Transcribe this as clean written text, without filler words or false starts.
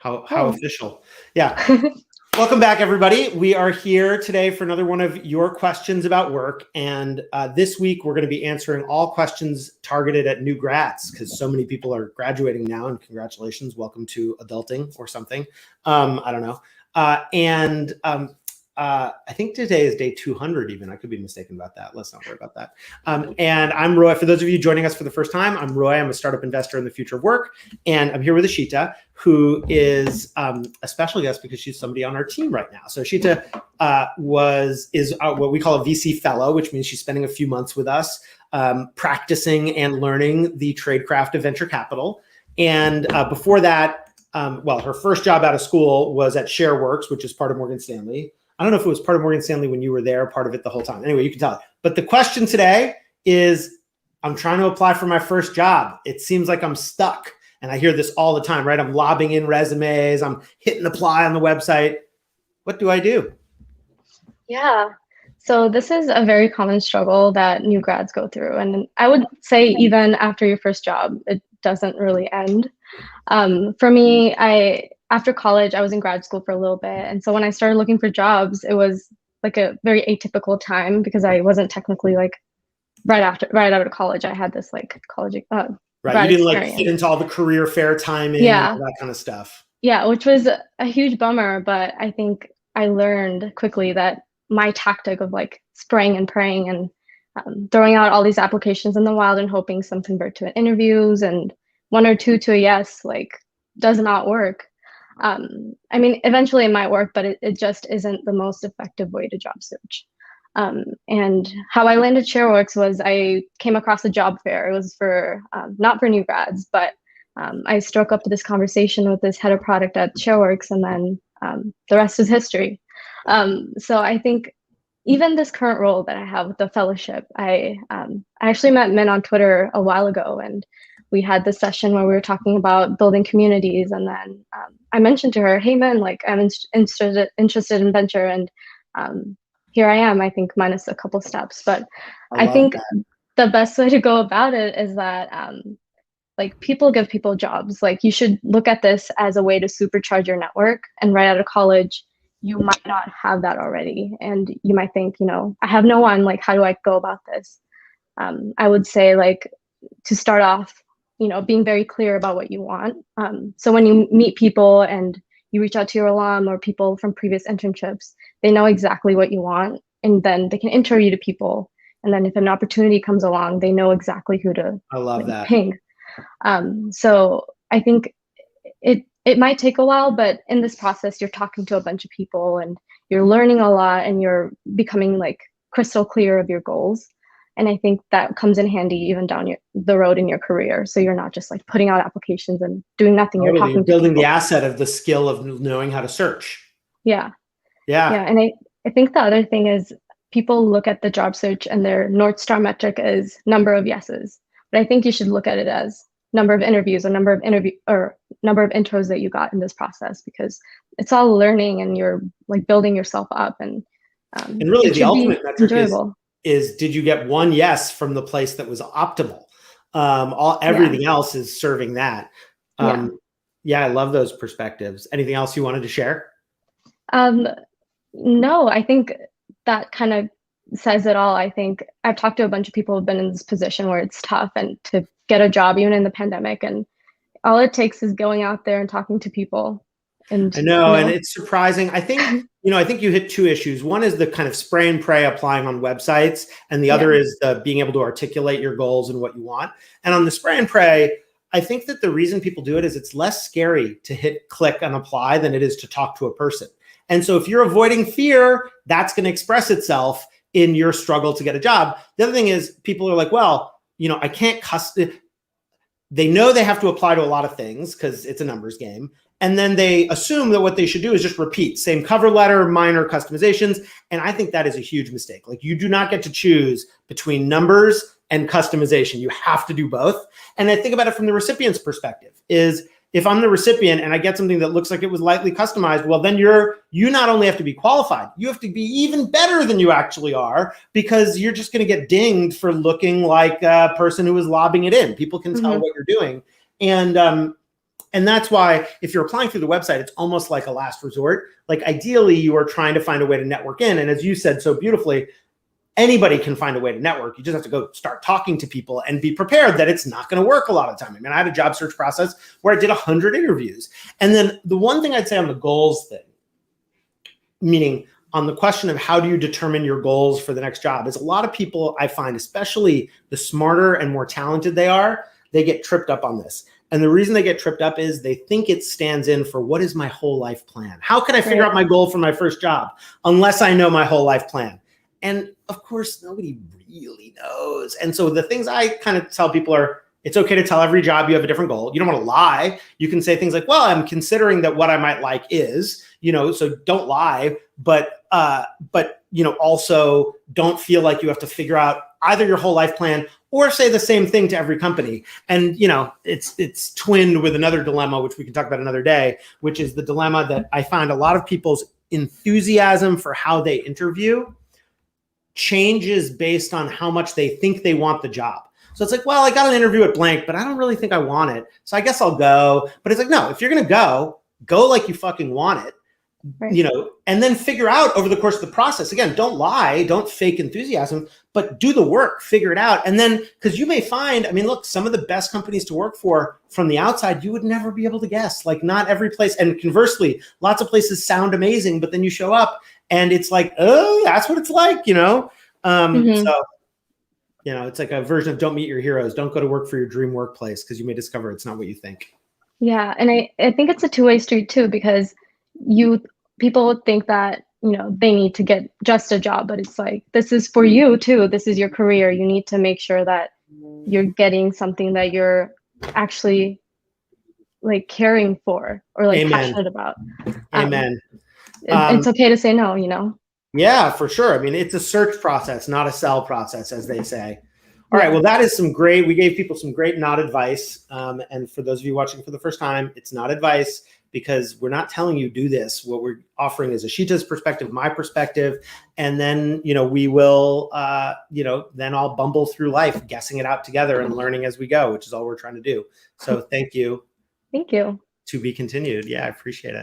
How official. Yeah. Welcome back, everybody. We are here today for another one of your questions about work. And this week, we're going to be answering all questions targeted at new grads because so many people are graduating now. And congratulations. Welcome to adulting or something. I don't know. I think today is day 200 even. I could be mistaken about that. Let's not worry about that. And I'm Roy. For those of you joining us for the first time, I'm Roy. I'm a startup investor in the future of work. And I'm here with Ishita, who is a special guest because she's somebody on our team right now. So Ishita is what we call a VC fellow, which means she's spending a few months with us practicing and learning the tradecraft of venture capital. And before that, her first job out of school was at ShareWorks, which is part of Morgan Stanley. I don't know if it was part of Morgan Stanley when you were there, part of it the whole time. Anyway, you can tell. But the question today is, I'm trying to apply for my first job. It seems like I'm stuck. And I hear this all the time, right? I'm lobbing in resumes. I'm hitting apply on the website. What do I do? Yeah. So this is a very common struggle that new grads go through. And I would say even after your first job, it doesn't really end. For me, after college, I was in grad school for a little bit. And so when I started looking for jobs, it was like a very atypical time because I wasn't technically like right out of college. I had this like college right. You didn't like fit into all the career fair timing and all that kind of stuff. Yeah, which was a huge bummer. But I think I learned quickly that my tactic of like spraying and praying and throwing out all these applications in the wild and hoping some convert to interviews and one or two to a yes, like does not work. I mean, eventually it might work, but it just isn't the most effective way to job search. And how I landed ShareWorks was I came across a job fair. It was for, not for new grads, but I struck up this conversation with this head of product at ShareWorks, and then the rest is history. So I think even this current role that I have with the fellowship, I actually met Min on Twitter a while ago, and we had this session where we were talking about building communities. And then I mentioned to her, hey, Min, like I'm interested in venture. And here I am, I think minus a couple steps. But I think the best way to go about it is that like people give people jobs. Like you should look at this as a way to supercharge your network. And right out of college, you might not have that already. And you might think, I have no one, like, how do I go about this? I would say like to start off, being very clear about what you want. So when you meet people and you reach out to your alum or people from previous internships, they know exactly what you want, and then they can intro you to people. And then if an opportunity comes along, they know exactly who to ping. So I think it might take a while, but in this process, you're talking to a bunch of people and you're learning a lot and you're becoming like crystal clear of your goals. And I think that comes in handy even down the road in your career. So you're not just like putting out applications and doing nothing. Totally. You're building the asset of the skill of knowing how to search. Yeah. And I think the other thing is people look at the job search and their North Star metric is number of yeses. But I think you should look at it as number of interviews or number of intros that you got in this process, because it's all learning and you're like building yourself up. And really the ultimate metric is did you get one yes from the place that was optimal? Everything else is serving that. I love those perspectives. Anything else you wanted to share? No, I think that kind of says it all. I think I've talked to a bunch of people who've been in this position where it's tough and to get a job even in the pandemic, and all it takes is going out there and talking to people. And I know, and it's surprising. I think, I think you hit two issues. One is the kind of spray and pray applying on websites, and the other is the being able to articulate your goals and what you want. And on the spray and pray, I think that the reason people do it is it's less scary to hit click and apply than it is to talk to a person. And so if you're avoiding fear, that's going to express itself in your struggle to get a job. The other thing is people are like, well, I can't they know they have to apply to a lot of things because it's a numbers game. And then they assume that what they should do is just repeat same cover letter, minor customizations. And I think that is a huge mistake. Like you do not get to choose between numbers and customization. You have to do both. And I think about it from the recipient's perspective is if I'm the recipient and I get something that looks like it was lightly customized, well, then you not only have to be qualified, you have to be even better than you actually are, because you're just going to get dinged for looking like a person who was lobbing it in. People can tell what you're doing. And And that's why if you're applying through the website, it's almost like a last resort. Like ideally, you are trying to find a way to network in. And as you said so beautifully, anybody can find a way to network. You just have to go start talking to people and be prepared that it's not going to work a lot of the time. I mean, I had a job search process where I did 100 interviews. And then the one thing I'd say on the goals thing, meaning on the question of how do you determine your goals for the next job, is a lot of people I find, especially the smarter and more talented they are, they get tripped up on this. And the reason they get tripped up is they think it stands in for what is my whole life plan? How can I figure out my goal for my first job unless I know my whole life plan? And of course, nobody really knows. And so the things I kind of tell people are, it's okay to tell every job you have a different goal. You don't want to lie. You can say things like, well, I'm considering that what I might like is, so don't lie, but also don't feel like you have to figure out either your whole life plan or say the same thing to every company. And, it's twinned with another dilemma, which we can talk about another day, which is the dilemma that I find a lot of people's enthusiasm for how they interview changes based on how much they think they want the job. So it's like, well, I got an interview at blank, but I don't really think I want it. So I guess I'll go. But it's like, no, if you're going to go like you fucking want it, right. And then figure out over the course of the process. Again, don't lie, don't fake enthusiasm, but do the work, figure it out. And then, because you may find, look, some of the best companies to work for from the outside, you would never be able to guess. Like not every place. And conversely, lots of places sound amazing, but then you show up and it's like, oh, that's what it's like, So, it's like a version of don't meet your heroes. Don't go to work for your dream workplace because you may discover it's not what you think. Yeah. And I think it's a two-way street too, because people think that, they need to get just a job, but it's like, this is for you too. This is your career. You need to make sure that you're getting something that you're actually like caring for or like passionate about. Amen. It's okay to say no, Yeah, for sure. It's a search process, not a sell process, as they say. All right. Well, that is we gave people some great not advice. And for those of you watching for the first time, it's not advice because we're not telling you do this. What we're offering is Ashita's perspective, my perspective. And then, we will, then I'll bumble through life, guessing it out together and learning as we go, which is all we're trying to do. So thank you. Thank you. To be continued. Yeah, I appreciate it.